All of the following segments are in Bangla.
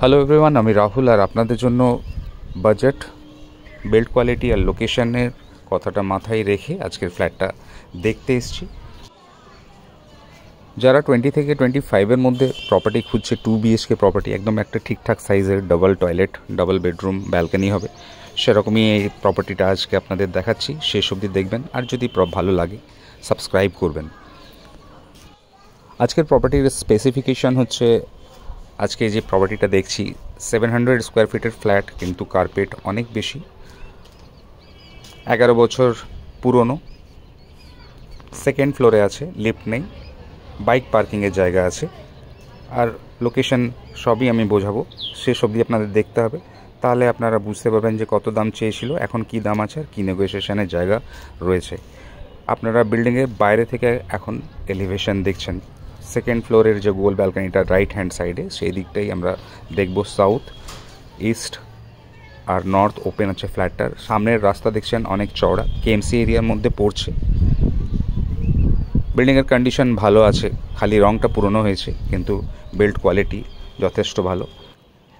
হ্যালো এভরিওয়ান, আমি রাহুল আর আপনাদের জন্য বাজেট, বিল্ড কোয়ালিটি আর লোকেশনের কথাটা মাথায় রেখে আজকের ফ্ল্যাটটা দেখতে এসেছি। যারা 20 থেকে 25-এর মধ্যে প্রপার্টি খুঁজছে, 2 BHK প্রপার্টি, একদম একটা ঠিকঠাক সাইজের, double toilet, double bedroom, balcony হবে, সেরকমই এই প্রপার্টিটা আজকে আপনাদের দেখাচ্ছি। শেষ অবধি দেখবেন, আর যদি ভালো লাগে সাবস্ক্রাইব করবেন। আজকের প্রপার্টির স্পেসিফিকেশান হচ্ছে, আজকে যে প্রপার্টিটা দেখছি 700 স্কোয়ার ফিটের ফ্ল্যাট, কিন্তু কার্পেট অনেক বেশি, 11 বছর পুরনো, সেকেন্ড ফ্লোরে আছে, লিফট নেই, বাইক পার্কিংয়ের জায়গা আছে। আর লোকেশন সবই আমি বোঝাবো, শেষ অবধি আপনাদের দেখতে হবে, তাহলে আপনারা বুঝতে পারবেন যে কত দাম চেয়েছিল, এখন কি দাম আছে, আর কী নেগোসিয়েশনের জায়গা রয়েছে। আপনারা বিল্ডিংয়ের বাইরে থেকে এখন এলিভেশন দেখছেন। সেকেন্ড ফ্লোরের যে গোল ব্যালকনিটা রাইট হ্যান্ড সাইডে, সেই দিকটাই আমরা দেখব। সাউথ, ইস্ট আর নর্থ ওপেন আছে ফ্ল্যাটটার। সামনের রাস্তা দেখছেন অনেক চওড়া, কেএমসি এরিয়ার মধ্যে পড়ছে। বিল্ডিংয়ের কন্ডিশন ভালো আছে, খালি রংটা পুরনো হয়েছে, কিন্তু বিল্ড কোয়ালিটি যথেষ্ট ভালো।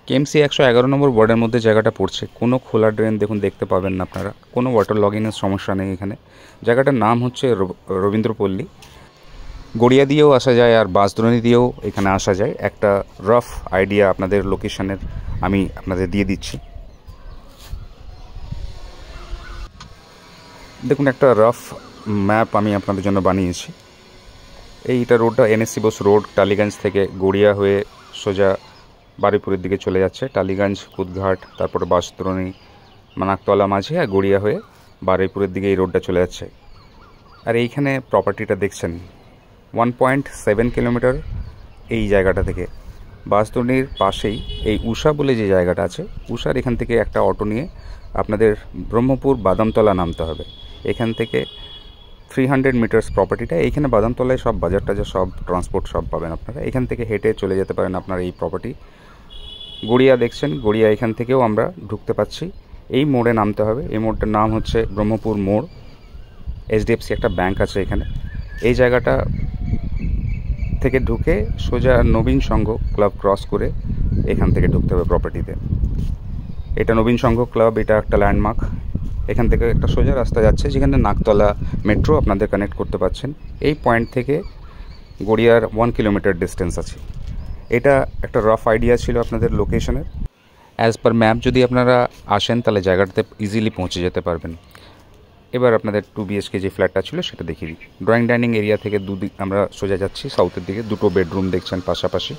কেএমসি 111 নম্বর ওয়ার্ডের মধ্যে জায়গাটা পড়ছে। কোনো খোলা ড্রেন দেখুন দেখতে পাবেন না আপনারা, কোনো ওয়াটার লগিংয়ের সমস্যা নেই এখানে। জায়গাটার নাম হচ্ছে রবীন্দ্রপল্লী। গড়িয়া দিয়েও আসা যায় আর বাঁশদ্রোণী দিয়েও এখানে আসা যায়। একটা রাফ আইডিয়া আপনাদের লোকেশনের আমি আপনাদের দিয়ে দিচ্ছি। দেখুন, একটা রাফ ম্যাপ আমি আপনাদের জন্য বানিয়েছি। এইটা রোডটা NSC বোস রোড, টালিগঞ্জ থেকে গড়িয়া হয়ে সোজা বারুইপুরের দিকে চলে যাচ্ছে। টালিগঞ্জ, কুদঘাট, তারপরে বাঁশদ্রোণী, মানাকতলা মাঝে, আর গড়িয়া হয়ে বারুইপুরের দিকে এই রোডটা চলে যাচ্ছে। আর এইখানে প্রপার্টিটা দেখছেন 1.7 কিলোমিটার এই জায়গাটা থেকে। বাঁশদ্রোণীর পাশেই এই উষা বলে যে জায়গাটা আছে, উষার এখান থেকে একটা অটো নিয়ে আপনাদের ব্রহ্মপুর বাদামতলা নামতে হবে। এখান থেকে 300 মিটার্স প্রপার্টিটা। এইখানে বাদামতলায় সব বাজার টাজার, সব ট্রান্সপোর্ট সব পাবেন আপনারা। এখান থেকে হেঁটে চলে যেতে পারেন আপনার এই প্রপার্টি। গড়িয়া দেখছেন, গড়িয়া এখান থেকেও আমরা ঢুকতে পাচ্ছি। এই মোড়ে নামতে হবে। এই মোড়টার নাম হচ্ছে ব্রহ্মপুর মোড়। HDFC একটা ব্যাংক আছে এখানে। এই জায়গাটা থেকে ঢুকে সোজা নবীন সংঘ ক্লাব ক্রস করে এখান থেকে ঢুকতে হবে প্রপার্টিতে। এটা নবীন সংঘ ক্লাব, এটা একটা ল্যান্ডমার্ক। এখান থেকে একটা সোজা রাস্তা যাচ্ছে, যেখানে নাকতলা মেট্রো আপনাদের কানেক্ট করতে পারছেন। এই পয়েন্ট থেকে গড়িয়ার 1 কিলোমিটার ডিস্টেন্স আছে। এটা একটা রাফ আইডিয়া ছিল আপনাদের লোকেশনের। অ্যাজ পার ম্যাপ যদি আপনারা আসেন, তাহলে জায়গাটাতে ইজিলি পৌঁছে যেতে পারবেন। এবার আপনাদের 2 BHK যে ফ্ল্যাটটা ছিল সেটা দেখিয়ে দিই। ড্রয়িং ডাইনিং এরিয়া থেকে দুদিক আমরা সোজা যাচ্ছি সাউথের দিকে। 2টো বেডরুম দেখছেন পাশাপাশি।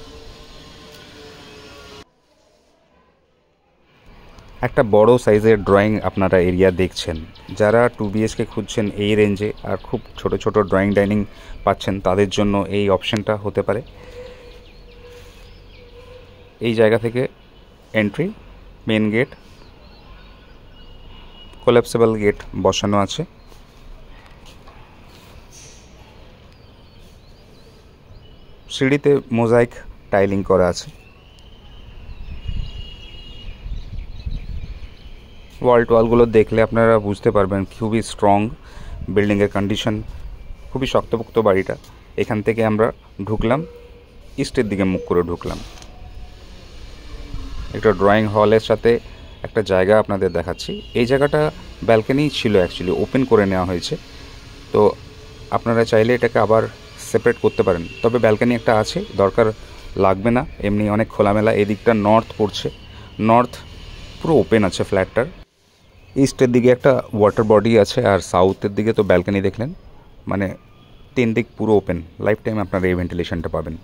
একটা বড় সাইজের ড্রয়িং আপনারা এরিয়া দেখছেন। যারা 2 BHK খুঁজছেন এই রেঞ্জে, আর খুব ছোট ছোট ড্রয়িং ডাইনিং পাচ্ছেন, তাদের জন্য এই অপশানটা হতে পারে। এই জায়গা থেকে এন্ট্রি, মেন গেট, কোল্যাপসেবল গেট বসানো আছে। সিঁড়িতে মোজাইক টাইলিং করা আছে। ওয়ালগুলো দেখলে আপনারা বুঝতে পারবেন খুবই স্ট্রং, বিল্ডিংয়ের কন্ডিশন খুবই শক্তপোক্ত বাড়িটা। এখান থেকে আমরা ঢুকলাম, ইস্টের দিকে মুখ করে ঢুকলাম। একটা ড্রয়িং হলের সাথে একটা জায়গা আপনাদের দেখাচ্ছি। এই জায়গাটা ব্যালকনি ছিল, অ্যাকচুয়ালি ওপেন করে নেওয়া হয়েছে। তো আপনারা চাইলে এটাকে আবার সেপারেট করতে পারেন, তবে ব্যালকনি একটা আছে, দরকার লাগবে না, এমনি অনেক খোলামেলা। এদিকটা নর্থ পড়ছে, নর্থ পুরো ওপেন আছে ফ্ল্যাটটার। ইস্টের দিকে একটা ওয়াটার বডি আছে, আর সাউথের দিকে তো ব্যালকনি দেখলেন, মানে 3 দিক পুরো ওপেন। লাইফ টাইম আপনারা এই ভেন্টিলেশনটা পাবেন।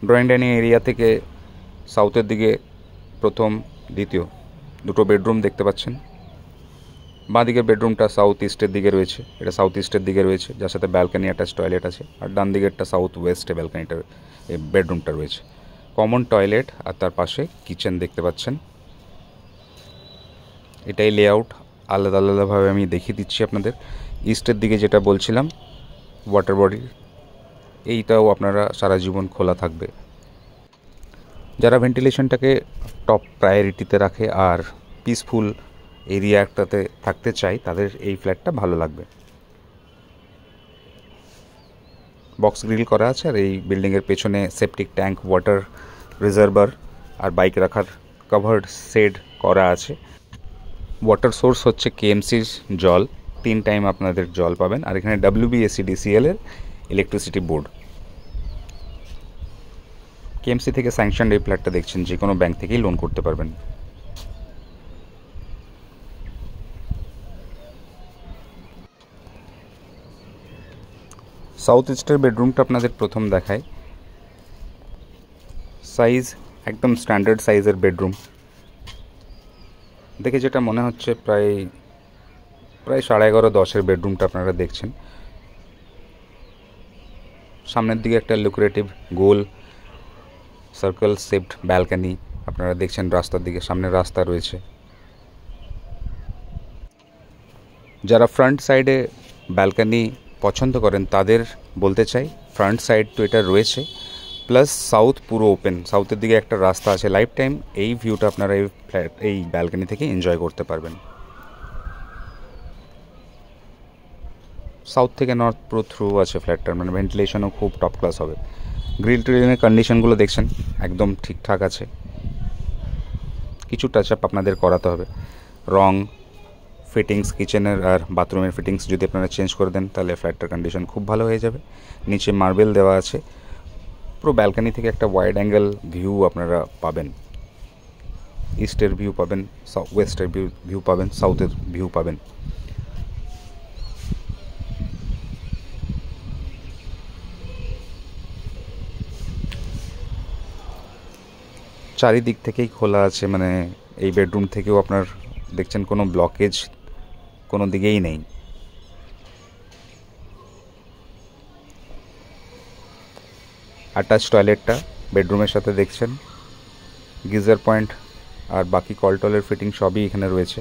ড্রয়িং ডাইনিং এরিয়া থেকে সাউথের দিকে প্রথম, দ্বিতীয় 2টো বেডরুম দেখতে পাচ্ছেন। বাঁ দিকের বেডরুমটা সাউথ ইস্টের দিকে রয়েছে, এটা সাউথ ইস্টের দিকে রয়েছে, যার সাথে ব্যালকনি অ্যাটাচ টয়লেট আছে। আর ডান দিকেরটা সাউথ ওয়েস্টে ব্যালকনিটা, এই বেডরুমটা রয়েছে। কমন টয়লেট, আর তার পাশে কিচেন দেখতে পাচ্ছেন। এটাই লেআউট, আলাদা আলাদাভাবে আমি দেখিয়ে দিচ্ছি আপনাদের। ইস্টের দিকে যেটা বলছিলাম ওয়াটার বডি, এইটাও আপনারা সারা জীবন খোলা থাকবে। যারা ভেন্টিলেশনটাকে টপ প্রায়োরিটিতে রাখে আর পিসফুল এরিয়া একটাতে থাকতে চায়, তাদের এই ফ্ল্যাটটা ভালো লাগবে। বক্স গ্রিল করা আছে, আর এই বিল্ডিংয়ের পেছনে সেপটিক ট্যাঙ্ক, ওয়াটার রিজার্ভার আর বাইক রাখার কভার্ড শেড করা আছে। ওয়াটার সোর্স হচ্ছে কেএমসির জল, 3 টাইম আপনাদের জল পাবেন। আর এখানে WBSEDCL এর ইলেকট্রিসিটি বোর্ড। কেএমসি থেকে স্যাংশন এই ফ্ল্যাটটা দেখছেন, যে কোনো ব্যাংক থেকেই লোন করতে পারবেন। সাউথ ইস্টের বেডরুমটা আপনাদের প্রথম দেখায়। সাইজ একদম স্ট্যান্ডার্ড সাইজের বেডরুম, দেখে যেটা মনে হচ্ছে প্রায় 11.5-10 বেডরুমটা আপনারা দেখছেন। সামনের দিকে একটা লুক্রেটিভ গোল সার্কেল শেপড ব্যালকানি আপনারা দেখছেন, রাস্তার দিকে সামনে রাস্তা রয়েছে। যারা ফ্রন্ট সাইডে ব্যালকানি পছন্দ করেন তাদের বলতে চাই, ফ্রন্ট সাইড তো এটা রয়েছে, প্লাস সাউথ পুরো ওপেন, সাউথের দিকে একটা রাস্তা আছে। লাইফ টাইম এই ভিউটা আপনারা এই ব্যালকানি থেকে এনজয় করতে পারবেন। সাউথ থেকে নর্থ পুরো থ্রু আছে ফ্ল্যাটটার, মানে ভেন্টিলেশনও খুব টপ ক্লাস হবে। গ্রিল ট্রিলের কন্ডিশনগুলো দেখছেন একদম ঠিকঠাক আছে, কিছু টাচ আপ আপনাদের করাতে হবে। রং, ফিটিংস, কিচেনের আর বাথরুমের ফিটিংস যদি আপনারা চেঞ্জ করে দেন তাহলে ফ্ল্যাটটার কন্ডিশন খুব ভালো হয়ে যাবে। নিচে মার্বেল দেওয়া আছে। পুরো ব্যালকানি থেকে একটা ওয়াইড অ্যাঙ্গেল ভিউ আপনারা পাবেন। ইস্টের ভিউ পাবেন, ওয়েস্টের ভিউ পাবেন, সাউথের ভিউ পাবেন। চারিদিক থেকেই খোলা আছে, মানে এই বেডরুম থেকেও আপনার দেখছেন কোনো ব্লকেজ কোনো দিকেই নেই। অ্যাটাচ টয়লেটটা বেডরুমের সাথে দেখছেন, গিজার পয়েন্ট আর বাকি কলটলের ফিটিং সবই এখানে রয়েছে।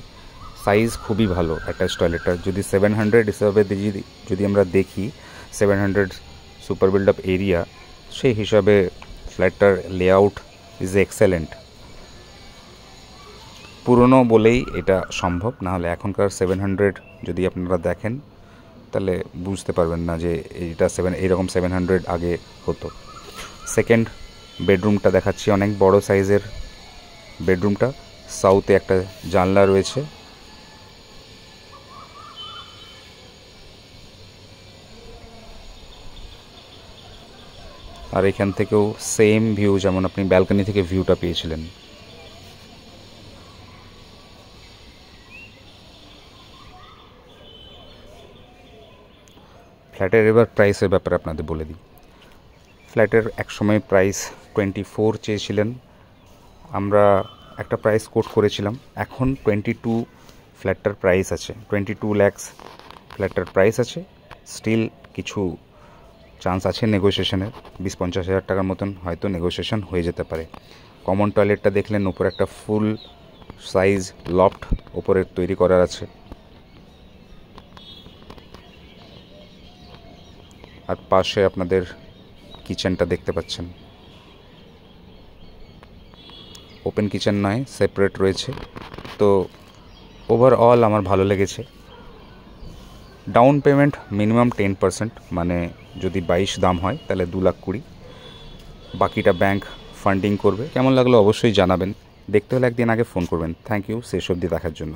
সাইজ খুবই ভালো অ্যাটাচ টয়লেটটার। যদি 700 হিসাবে যদি আমরা দেখি, 700 সুপার বিল্ড আপ এরিয়া, সেই হিসাবে ফ্ল্যাটটার লেআউট ইজ এক্সেলেন্ট। পুরনো বলেই এটা সম্ভব, না হলে এখনকার 700 যদি আপনারা দেখেন তাহলে বুঝতে পারবেন না যে এটা এইরকম 700 আগে হতো। সেকেন্ড বেডরুমটা দেখাচ্ছি, অনেক বড় সাইজের বেডরুমটা। সাউথে একটা জানলা রয়েছে। আর এখান থেকেও সেম ভিউ যেমন আপনি ব্যালকনি থেকে ভিউটা পেয়েছিলেন। ফ্ল্যাটের এবার প্রাইসের ব্যাপারে আপনাদের বলে দিই। ফ্ল্যাটের একসময় প্রাইস 24 চেয়েছিলেন, আমরা একটা প্রাইস কোট করেছিলাম। এখন 22 ফ্ল্যাটটার প্রাইস আছে, 22 lakhs ফ্ল্যাটটার প্রাইস আছে। স্টিল কিছু চান্স আছে নেগোসিয়েশনের, 20-50 হাজার টাকার মতন হয়তো নেগোসিয়েশন হয়ে যেতে পারে। কমন টয়লেটটা দেখলেন, উপরে একটা ফুল সাইজ লফট ওপরে তৈরি করার আছে। আর পাশে আপনাদের কিচেনটা দেখতে পাচ্ছেন, ওপেন কিচেন নয়, সেপারেট রয়েছে। তো ওভারঅল আমার ভালো লেগেছে। ডাউন পেমেন্ট মিনিমাম 10%, মানে যদি 22 দাম হয় তাহলে 2,20,000, বাকিটা ব্যাংক ফান্ডিং করবে। কেমন লাগলো অবশ্যই জানাবেন। দেখতে হলে একদিন আগে ফোন করবেন। থ্যাংক ইউ শেষ অবধি দেখার জন্য।